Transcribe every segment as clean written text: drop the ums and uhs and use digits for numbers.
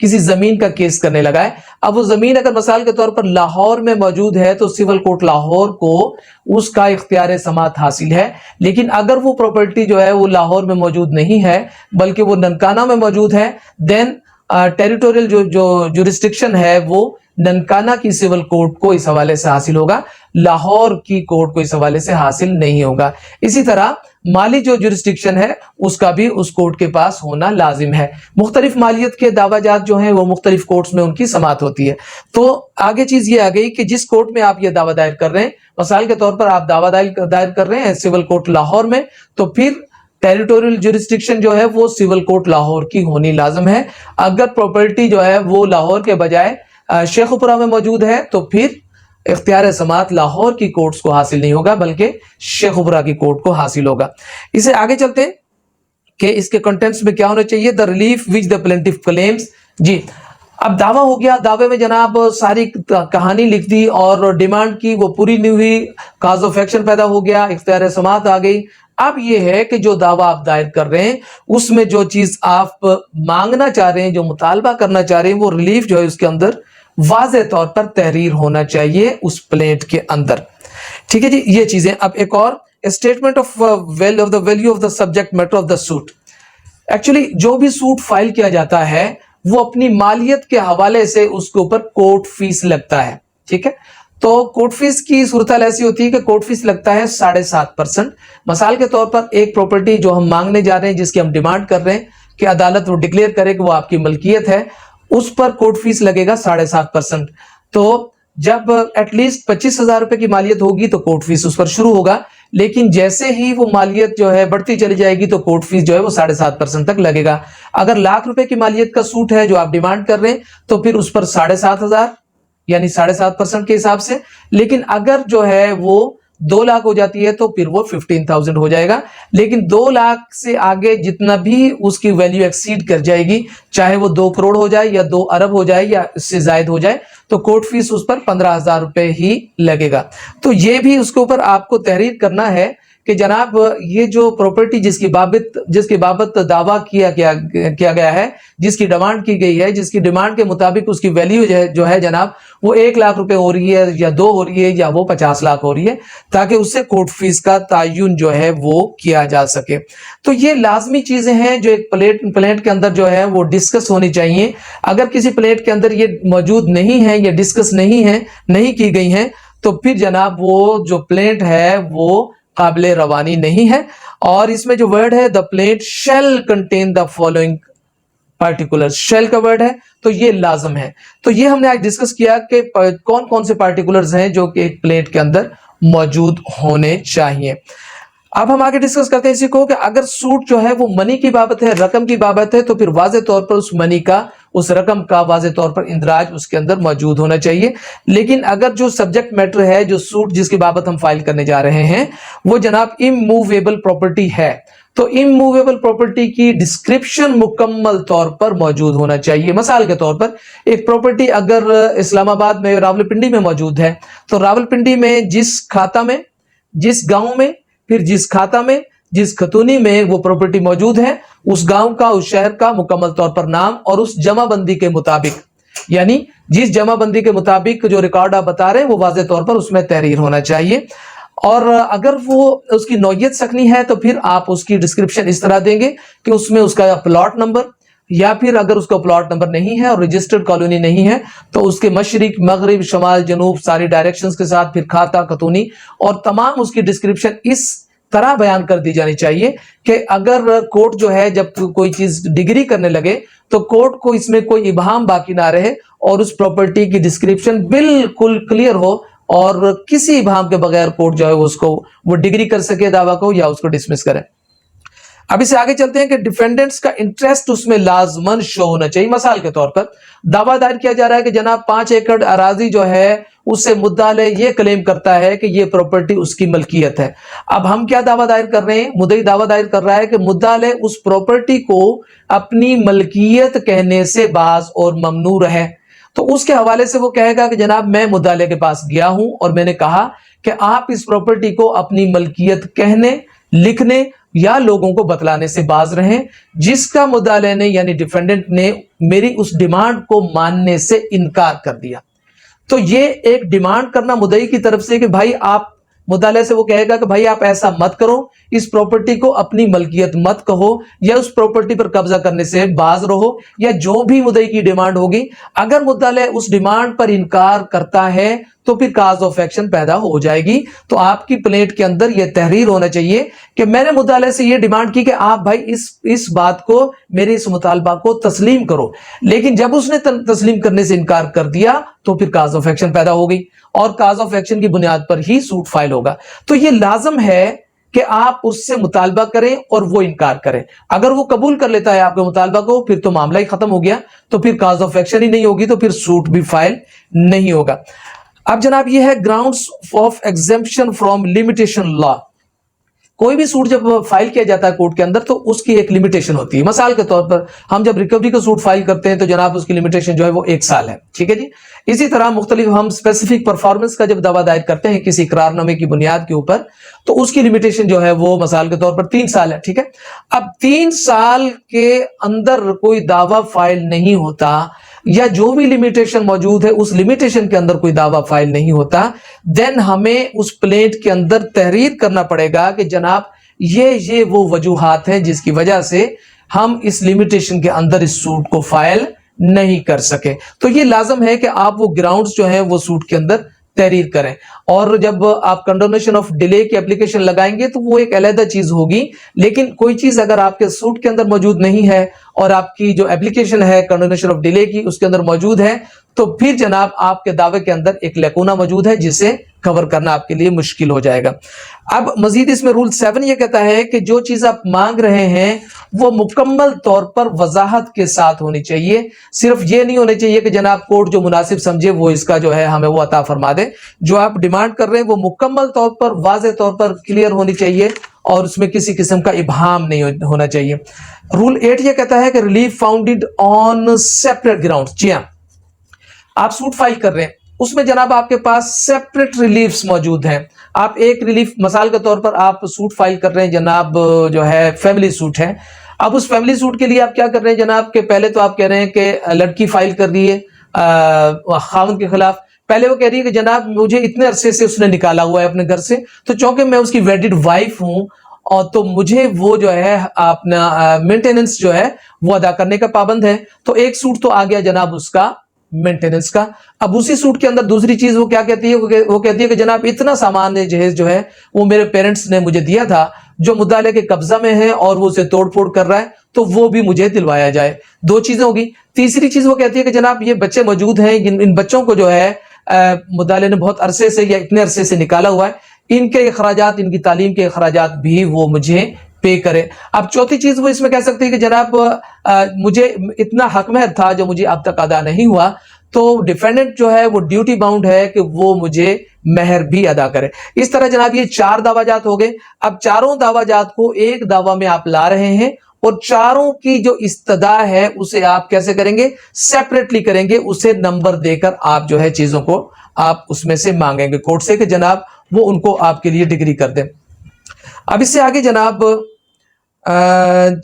کسی زمین کا کیس کرنے لگا ہے. اب وہ زمین اگر مثال کے طور پر لاہور میں موجود ہے تو سول کورٹ لاہور کو اس کا اختیار سماعت حاصل ہے. لیکن اگر وہ پراپرٹی جو ہے وہ لاہور میں موجود نہیں ہے بلکہ وہ ننکانہ میں موجود ہے, دین ٹیریٹوریل جو جورسڈکشن ہے وہ ننکانہ کی سول کورٹ کو اس حوالے سے حاصل ہوگا, لاہور کی کورٹ کو اس حوالے سے حاصل نہیں ہوگا. اسی طرح مالی جو جورسڈکشن ہے اس کا بھی اس کورٹ کے پاس ہونا لازم ہے. مختلف مالیت کے دعویٰ جات جو ہیں وہ مختلف کورٹس میں ان کی سماعت ہوتی ہے. تو آگے چیز یہ آ گئی کہ جس کورٹ میں آپ یہ دعویٰ دائر کر رہے ہیں, مثال کے طور پر آپ دعویٰ دائر کر رہے ہیں سول کورٹ لاہور میں, تو پھر ٹیریٹوریل جورسڈکشن جو ہے وہ سول کورٹ لاہور کی ہونی لازم ہے. اگر پراپرٹی جو ہے وہ لاہور کے بجائے شیخ پورہ میں موجود ہے تو پھر اختیار سماعت لاہور کی کورٹس کو حاصل نہیں ہوگا بلکہ شیخ پورہ کی کورٹ کو حاصل ہوگا. اسے آگے چلتے ہیں کہ اس کے کنٹینٹس میں کیا ہونا چاہیے. دا ریلیف وچ دا پلینٹیف کلیمز. جی اب دعویٰ ہو گیا, دعوے میں جناب ساری کہانی لکھ دی اور ڈیمانڈ کی, وہ پوری نہیں ہوئی, کاز آف ایکشن پیدا ہو گیا, اختیار سماعت آ گئی. اب یہ ہے کہ جو دعویٰ آپ دائر کر رہے ہیں اس میں جو چیز آپ مانگنا چاہ رہے ہیں, جو مطالبہ کرنا چاہ رہے ہیں, وہ ریلیف جو ہے اس کے اندر واضح طور پر تحریر ہونا چاہیے اس پلیٹ کے اندر. ٹھیک ہے جی, یہ چیزیں. اب ایک اور statement of the value of the subject matter of the suit. Actually جو بھی سوٹ فائل کیا جاتا ہے وہ اپنی مالیت کے حوالے سے اس کے اوپر کورٹ فیس لگتا ہے. ٹھیک ہے, تو کورٹ فیس کی صورتحال ایسی ہوتی ہے کہ کورٹ فیس لگتا ہے 7.5%. مثال کے طور پر ایک پراپرٹی جو ہم مانگنے جا رہے ہیں, جس کی ہم ڈیمانڈ کر رہے ہیں کہ عدالت وہ ڈکلیئر کرے کہ وہ آپ کی ملکیت ہے, اس پر کورٹ فیس لگے گا 7.5%. تو جب ایٹ لیسٹ 25,000 روپے کی مالیت ہوگی تو کورٹ فیس اس پر شروع ہوگا, لیکن جیسے ہی وہ مالیت جو ہے بڑھتی چلی جائے گی تو کورٹ فیس جو ہے وہ 7.5% تک لگے گا. اگر لاکھ روپے کی مالیت کا سوٹ ہے جو آپ ڈیمانڈ کر رہے ہیں تو پھر اس پر 7,500 یعنی 7.5% کے حساب سے. لیکن اگر جو ہے وہ 2 لاکھ ہو جاتی ہے تو پھر وہ 15,000 ہو جائے گا. لیکن 2 لاکھ سے آگے جتنا بھی اس کی ویلیو ایکسیڈ کر جائے گی, چاہے وہ 2 کروڑ ہو جائے یا 2 ارب ہو جائے یا اس سے زائد ہو جائے, تو کورٹ فیس اس پر 15,000 روپے ہی لگے گا. تو یہ بھی اس کے اوپر آپ کو تحریر کرنا ہے کہ جناب یہ جو پراپرٹی جس کی بابت دعویٰ کیا گیا ہے, جس کی ڈیمانڈ کی گئی ہے, جس کی ڈیمانڈ کے مطابق اس کی ویلیو جو ہے جناب وہ 1 لاکھ روپے ہو رہی ہے یا 2 ہو رہی ہے یا وہ 50 لاکھ ہو رہی ہے, تاکہ اس سے کورٹ فیس کا تعین جو ہے وہ کیا جا سکے. تو یہ لازمی چیزیں ہیں جو ایک پلیٹ کے اندر جو ہے وہ ڈسکس ہونی چاہیے. اگر کسی پلیٹ کے اندر یہ موجود نہیں ہے, یہ ڈسکس نہیں کی گئی ہیں, تو پھر جناب وہ جو پلیٹ ہے وہ قابل روانی نہیں ہے. اور اس میں جو ورڈ ہے the plate shell contain the following particular, shell کا ورڈ ہے تو یہ لازم ہے. تو یہ ہم نے آج ڈسکس کیا کہ کون کون سے پارٹیکولرز ہیں جو کہ ایک پلیٹ کے اندر موجود ہونے چاہیے. اب ہم آگے ڈسکس کرتے ہیں اسی کو کہ اگر سوٹ جو ہے وہ منی کی بابت ہے, رقم کی بابت ہے, تو پھر واضح طور پر اس منی کا, اس رقم کا واضح طور پر اندراج اس کے اندر موجود ہونا چاہیے. لیکن اگر جو سبجیکٹ میٹر ہے, جو سوٹ جس کی بابت ہم فائل کرنے جا رہے ہیں, وہ جناب اموویبل پراپرٹی ہے, تو اموویبل پراپرٹی کی ڈسکرپشن مکمل طور پر موجود ہونا چاہیے. مثال کے طور پر ایک پراپرٹی اگر اسلام آباد میں راولپنڈی میں موجود ہے, تو راولپنڈی میں جس کھاتا میں, جس گاؤں میں, پھر جس کھاتا میں, جس خطونی میں وہ پراپرٹی موجود ہے, اس گاؤں کا, اس شہر کا مکمل طور پر نام اور اس جمع بندی کے مطابق, یعنی جس جمع بندی کے مطابق جو ریکارڈ آپ بتا رہے ہیں وہ واضح طور پر اس میں تحریر ہونا چاہیے. اور اگر وہ اس کی نوعیت سکنی ہے تو پھر آپ اس کی ڈسکرپشن اس طرح دیں گے کہ اس میں اس کا پلاٹ نمبر, یا پھر اگر اس کا پلاٹ نمبر نہیں ہے اور رجسٹرڈ کالونی نہیں ہے تو اس کے مشرق, مغرب, شمال, جنوب ساری ڈائریکشنز کے ساتھ پھر کھاتا, خطونی اور تمام اس کی ڈسکرپشن اس طرح بیان کر دی جانی چاہیے کہ اگر کورٹ جو ہے جب کوئی چیز ڈگری کرنے لگے تو کورٹ کو اس میں کوئی ابہام باقی نہ رہے اور اس پراپرٹی کی ڈسکرپشن بالکل کلیئر ہو اور کسی ابہام کے بغیر کورٹ جو ہے اس کو وہ ڈگری کر سکے دعویٰ کو یا اس کو ڈسمس کرے. اب اسے آگے چلتے ہیں کہ ڈیفینڈنٹس کا انٹرسٹ اس میں لازمن شو ہونا چاہیے. مثال کے طور پر دعویٰ دائر کیا جا رہا ہے کہ جناب 5 ایکڑ اراضی جو ہے اس سے مدعا علیہ یہ کلیم کرتا ہے کہ یہ پراپرٹی اس کی ملکیت ہے. اب ہم کیا دعویٰ دائر کر رہے ہیں, مدعی دعویٰ دائر کر رہا ہے کہ مدعا علیہ اس پراپرٹی کو اپنی ملکیت کہنے سے باز اور ممنوع ہے. تو اس کے حوالے سے وہ کہے گا کہ جناب میں مدعا علیہ کے پاس گیا ہوں اور میں نے کہا کہ آپ اس پراپرٹی کو اپنی ملکیت کہنے, لکھنے یا لوگوں کو بتلانے سے باز رہیں جس کا مدعا نے یعنی ڈیفینڈنٹ نے میری اس ڈیمانڈ کو ماننے سے انکار کر دیا. تو یہ ایک ڈیمانڈ کرنا مدعی کی طرف سے کہ بھائی آپ مدعا سے وہ کہے گا کہ بھائی آپ ایسا مت کرو, اس پراپرٹی کو اپنی ملکیت مت کہو, یا اس پراپرٹی پر قبضہ کرنے سے باز رہو, یا جو بھی مدعی کی ڈیمانڈ ہوگی. اگر مدعا اس ڈیمانڈ پر انکار کرتا ہے تو پھر کاز آف ایکشن پیدا ہو جائے گی. تو آپ کی پلیٹ کے اندر یہ تحریر ہونا چاہیے کہ میں نے مدعا سے یہ ڈیمانڈ کی کہ آپ بھائی اس بات کو, میرے اس مطالبہ کو تسلیم کرو, لیکن جب اس نے تسلیم کرنے سے انکار کر دیا تو پھر کاز آف ایکشن پیدا ہو گئی, اور کاز آف ایکشن کی بنیاد پر ہی سوٹ فائل ہوگا. تو یہ لازم ہے کہ آپ اس سے مطالبہ کریں اور وہ انکار کریں. اگر وہ قبول کر لیتا ہے آپ کے مطالبہ کو, پھر تو معاملہ ہی ختم ہو گیا, تو پھر کاز آف ایکشن ہی نہیں ہوگی, تو پھر سوٹ بھی فائل نہیں ہوگا. اب جناب یہ ہے grounds of exemption from limitation law. کوئی بھی سوٹ جب فائل کیا جاتا ہے کورٹ کے اندر تو اس کی ایک لمیٹیشن ہوتی ہے. مثال کے طور پر ہم جب ریکوری کا سوٹ فائل کرتے ہیں تو جناب اس کی لمیٹیشن جو ہے وہ 1 سال ہے, ٹھیک ہے جی. اسی طرح مختلف ہم اسپیسیفک پرفارمنس کا جب دعویٰ دائر کرتے ہیں کسی اقرار نامے کی بنیاد کے اوپر, تو اس کی لمیٹیشن جو ہے وہ مثال کے طور پر 3 سال ہے, ٹھیک ہے. اب 3 سال کے اندر کوئی دعویٰ فائل نہیں ہوتا, یا جو بھی لمیٹیشن موجود ہے اس لمیٹیشن کے اندر کوئی دعویٰ فائل نہیں ہوتا, دین ہمیں اس پلیٹ کے اندر تحریر کرنا پڑے گا کہ جناب یہ وہ وجوہات ہیں جس کی وجہ سے ہم اس لمیٹیشن کے اندر اس سوٹ کو فائل نہیں کر سکے. تو یہ لازم ہے کہ آپ وہ گراؤنڈز جو ہیں وہ سوٹ کے اندر تحریر کریں. اور جب آپ کنڈونیشن آف ڈیلے کی اپلیکیشن لگائیں گے تو وہ ایک علیحدہ چیز ہوگی, لیکن کوئی چیز اگر آپ کے سوٹ کے اندر موجود نہیں ہے اور آپ کی جو اپلیکیشن ہے کنڈونیشن آف ڈیلے کی اس کے اندر موجود ہے, تو پھر جناب آپ کے دعوے کے اندر ایک لیکونہ موجود ہے جسے کور کرنا آپ کے لیے مشکل ہو جائے گا. اب مزید اس میں رول 7 یہ کہتا ہے کہ جو چیز آپ مانگ رہے ہیں وہ مکمل طور پر وضاحت کے ساتھ ہونی چاہیے. صرف یہ نہیں ہونے چاہیے کہ جناب کورٹ جو مناسب سمجھے وہ اس کا جو ہے ہمیں وہ عطا فرما دے. جو آپ ڈیمانڈ کر رہے ہیں وہ مکمل طور پر واضح طور پر کلیئر ہونی چاہیے اور اس میں کسی قسم کا ابہام نہیں ہونا چاہیے. رول 8 یہ کہتا ہے کہ ریلیف فاؤنڈڈ آن سیپریٹ گراؤنڈ. جی ہاں, آپ سوٹ فائل کر رہے ہیں, اس میں جناب آپ کے پاس سیپریٹ ریلیفز موجود ہیں. آپ ایک ریلیف مثال کے طور پر آپ سوٹ فائل کر رہے ہیں جناب جو ہے فیملی سوٹ ہے. اب اس فیملی سوٹ کے لیے آپ کیا کر رہے ہیں جناب کہ پہلے تو آپ کہہ رہے ہیں کہ لڑکی فائل کر رہی ہے خاوند کے خلاف. پہلے وہ کہہ رہی ہے کہ جناب مجھے اتنے عرصے سے اس نے نکالا ہوا ہے اپنے گھر سے, تو چونکہ میں اس کی ویڈڈ وائف ہوں اور تو مجھے وہ جو ہے اپنا مینٹیننس جو ہے وہ ادا کرنے کا پابند ہے. تو ایک سوٹ تو آ گیا جناب اس کا مینٹیننس کا. اب اسی سوٹ کے اندر دوسری چیز وہ کیا کہتی ہے, وہ کہتی ہے کہ جناب اتنا سامان جہیز جو ہے وہ میرے پیرنٹس نے مجھے دیا تھا جو مدعا کے قبضہ میں ہے اور وہ اسے توڑ پھوڑ کر رہا ہے, تو وہ بھی مجھے دلوایا جائے. 2 چیزیں ہوگی. تیسری چیز وہ کہتی ہے کہ جناب یہ بچے موجود ہیں, ان بچوں کو جو ہے مدعا نے بہت عرصے سے یا اتنے عرصے سے نکالا ہوا ہے, ان کے اخراجات, ان کی تعلیم کے اخراجات بھی وہ مجھے پے کرے. اب چوتھی چیز وہ اس میں کہہ سکتے ہیں کہ جناب مجھے اتنا حق مہر تھا جو مجھے اب تک ادا نہیں ہوا, تو ڈیفینڈنٹ جو ہے وہ ڈیوٹی باؤنڈ ہے کہ وہ مجھے مہر بھی ادا کرے. اس طرح جناب یہ 4 دعویٰ جات ہو گئے. اب چاروں دعویٰ جات کو ایک دعویٰ میں آپ لا رہے ہیں اور چاروں کی جو استدا ہے اسے آپ کیسے کریں گے, سیپریٹلی کریں گے. اسے نمبر دے کر آپ جو ہے چیزوں کو آپ اس میں سے مانگیں گے کورٹ سے کہ جناب وہ ان کو آپ کے لیے ڈگری کر دیں. اب اس سے آگے جناب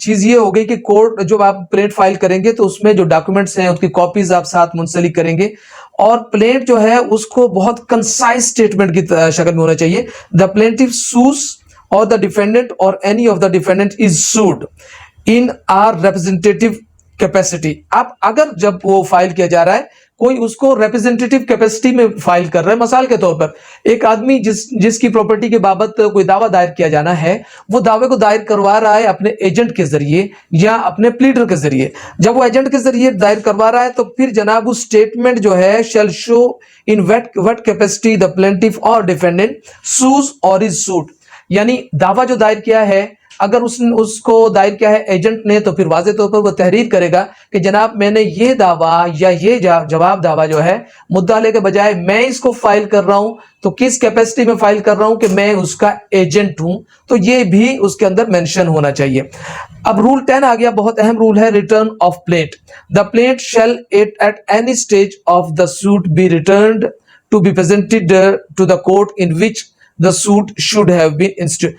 چیز یہ ہو گئی کہ کورٹ جو آپ پلینٹ فائل کریں گے تو اس میں جو ڈاکومنٹس ہیں اس کی کاپیز آپ ساتھ منسلک کریں گے, اور پلینٹ جو ہے اس کو بہت کنسائز سٹیٹمنٹ کی شکل میں ہونا چاہیے. دا plaintiff sues or the defendant or any of the defendants is sued in a representative capacity. اب اگر جب وہ فائل کیا جا رہا ہے کوئی اس کو ریپرزینٹیٹیو کیپیسٹی میں فائل کر رہا ہے, مثال کے طور پر ایک آدمی جس کی پراپرٹی کے بابت کوئی دعویٰ دائر کیا جانا ہے, وہ دعوے کو دائر کروا رہا ہے اپنے ایجنٹ کے ذریعے یا اپنے پلیڈر کے ذریعے. جب وہ ایجنٹ کے ذریعے دائر کروا رہا ہے تو پھر جناب اس سٹیٹمنٹ جو ہے shall show in what capacity the plaintiff or defendant سوز اور از سوٹ. یعنی دعویٰ جو دائر کیا ہے اگر اس کو دائر کیا ہے ایجنٹ نے, تو پھر واضح طور پر وہ تحریر کرے گا کہ جناب میں نے یہ دعویٰ یا یہ جواب دعویٰ جو ہے مدعا کے بجائے میں اس کو فائل کر رہا ہوں, تو کس کیپیسٹی میں فائل کر رہا ہوں کہ میں اس کا ایجنٹ ہوں, تو یہ بھی اس کے اندر مینشن ہونا چاہیے. اب رول 10 آ گیا, بہت اہم رول ہے, return of plaint. The plaint shall at any stage of the suit be returned to be presented to the court in which the suit should have been instituted.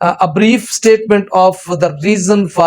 a brief statement of the reason for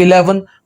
11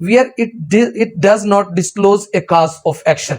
where it does not disclose a cause of action।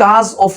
cause of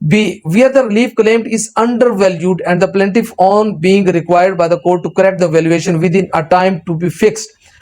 B, where the relief claimed is undervalued and the plaintiff on being required by the court to correct the valuation within a time to be fixed